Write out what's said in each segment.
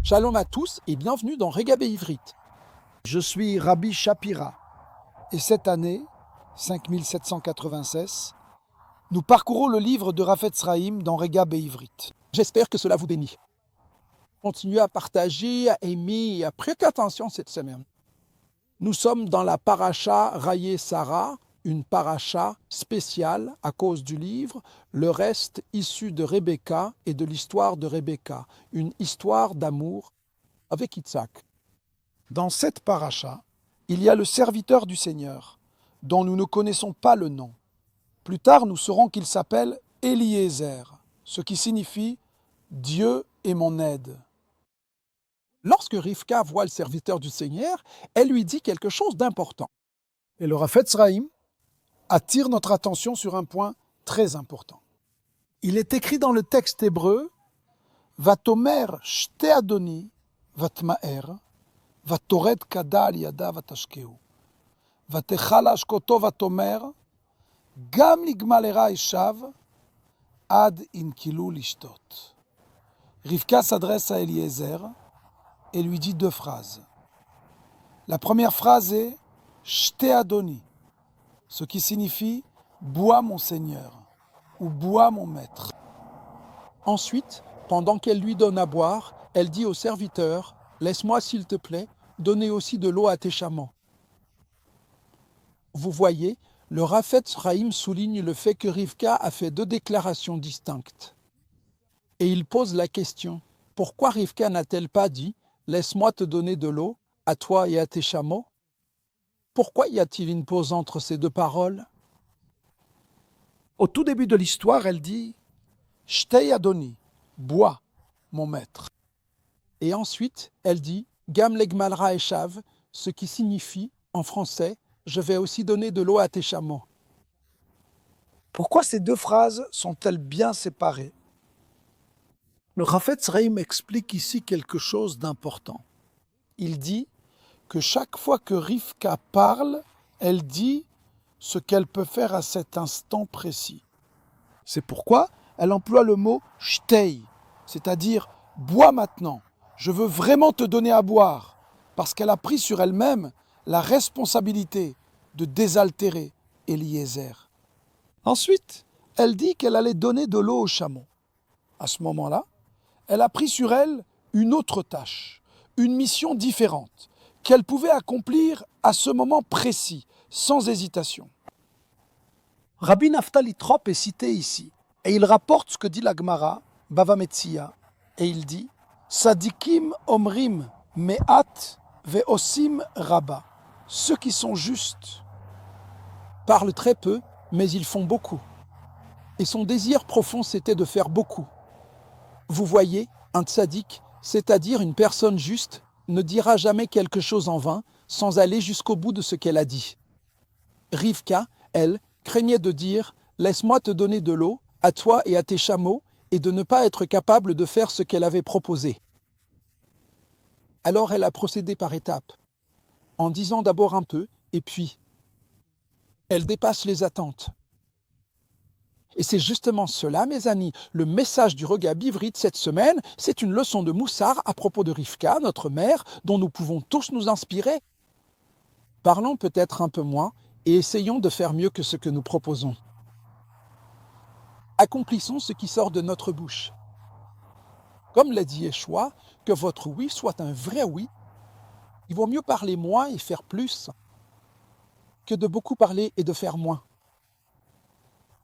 Shalom à tous et bienvenue dans Regabé Ivrit. Je suis Rabbi Shapira et cette année, 5796, nous parcourons le livre de Rafetz Chaim dans Regabé Ivrit. J'espère que cela vous bénit. Continuez à partager, à aimer et à prêter attention cette semaine. Nous sommes dans la paracha Raye Sarah, une paracha spéciale à cause du livre, le reste issu de Rebecca et de l'histoire de Rebecca, une histoire d'amour avec Yitzhak. Dans cette paracha, il y a le serviteur du Seigneur, dont nous ne connaissons pas le nom. Plus tard, nous saurons qu'il s'appelle Eliezer, ce qui signifie « Dieu est mon aide ». Lorsque Rivka voit le serviteur du Seigneur, elle lui dit quelque chose d'important. Et le Rafetz Chaim attire notre attention sur un point très important. Il est écrit dans le texte hébreu « Vatomer shte adoni vatmaer, vatored kada al yada vatashkeu, vatechal ashkoto vatomer, gam nigmalera eshav, ad inkilu lishtot ». Rivka s'adresse à Eliezer et lui dit deux phrases. La première phrase est « Shte adoni », ce qui signifie « bois mon Seigneur » ou « bois mon maître ». Ensuite, pendant qu'elle lui donne à boire, elle dit au serviteur « Laisse-moi, s'il te plaît, donner aussi de l'eau à tes chameaux. » Vous voyez, le Rafetz Chaim souligne le fait que Rivka a fait deux déclarations distinctes. Et il pose la question « Pourquoi Rivka n'a-t-elle pas dit « Laisse-moi te donner de l'eau, à toi et à tes chameaux » Pourquoi y a-t-il une pause entre ces deux paroles? Au tout début de l'histoire, elle dit « Shtei adoni », bois, mon maître. Et ensuite, elle dit « Gam legmalra eshav », ce qui signifie, en français, « Je vais aussi donner de l'eau à tes chameaux ». Pourquoi ces deux phrases sont-elles bien séparées? Le Rafetz Chaim explique ici quelque chose d'important. Il dit que chaque fois que Rivka parle, elle dit ce qu'elle peut faire à cet instant précis. C'est pourquoi elle emploie le mot « shtei », c'est-à-dire « bois maintenant, je veux vraiment te donner à boire », parce qu'elle a pris sur elle-même la responsabilité de désaltérer Eliezer. Ensuite, elle dit qu'elle allait donner de l'eau aux chameaux. À ce moment-là, elle a pris sur elle une autre tâche, une mission différente, qu'elle pouvait accomplir à ce moment précis, sans hésitation. Rabbi Naftali Trop est cité ici, et il rapporte ce que dit la Gemara, Bava Metzia, et il dit « Sadikim omrim me'at ve'osim rabba ». Ceux qui sont justes parlent très peu, mais ils font beaucoup. Et son désir profond, c'était de faire beaucoup. Vous voyez, un tzaddik, c'est-à-dire une personne juste, ne dira jamais quelque chose en vain sans aller jusqu'au bout de ce qu'elle a dit. Rivka, elle, craignait de dire « Laisse-moi te donner de l'eau, à toi et à tes chameaux » et de ne pas être capable de faire ce qu'elle avait proposé. Alors elle a procédé par étapes, en disant d'abord un peu, et puis elle dépasse les attentes. Et c'est justement cela, mes amis, le message du Regabé Ivrit cette semaine, c'est une leçon de Moussar à propos de Rivka, notre mère, dont nous pouvons tous nous inspirer. Parlons peut-être un peu moins et essayons de faire mieux que ce que nous proposons. Accomplissons ce qui sort de notre bouche. Comme l'a dit Yeshua, que votre oui soit un vrai oui. Il vaut mieux parler moins et faire plus que de beaucoup parler et de faire moins.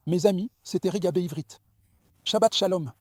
Mes amis, c'était Regabé Ivrit. Shabbat Shalom.